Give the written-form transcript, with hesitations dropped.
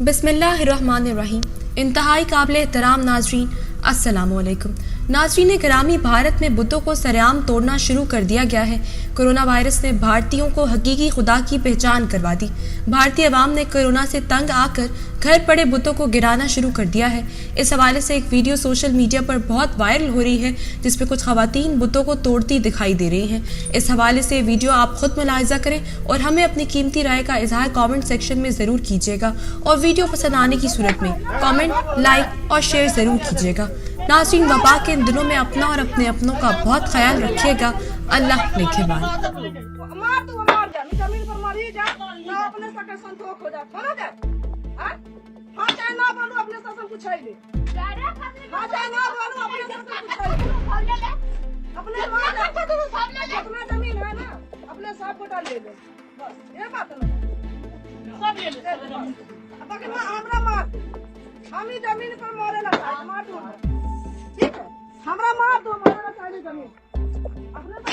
बिस्मिल्लाहिर्रहमानिर्रहीम। इंतहाई काबिल एहतराम नाजरीन, अस्सलामुअलैकुम। नाजरीन गिरामी, भारत में बुतों को सरेआम तोड़ना शुरू कर दिया गया है। कोरोना वायरस ने भारतीयों को हकीकी खुदा की पहचान करवा दी। भारतीय अवाम ने कोरोना से तंग आकर घर पड़े बुतों को गिराना शुरू कर दिया है। इस हवाले से एक वीडियो सोशल मीडिया पर बहुत वायरल हो रही है, जिसपे कुछ खवातीन बुतों को तोड़ती दिखाई दे रही हैं। इस हवाले से वीडियो आप खुद मुलाहिजा करें और हमें अपनी कीमती राय का इजहार कमेंट सेक्शन में जरूर कीजिएगा। और वीडियो पसंद आने की सूरत में कमेंट, लाइक और शेयर जरूर कीजिएगा। नाज़रीन, वबा के इन दिनों में अपना और अपने अपनों का बहुत ख्याल रखिएगा। अल्लाह निगहबान। अपने सब को डाल ले लो, बस ये बात ना सब ले ले। बाकी हमरा मार हम ही जमीन पर मोरे लगा मार दो, ठीक है? हमरा मार दो, मोरे लगा जमीन अपने तो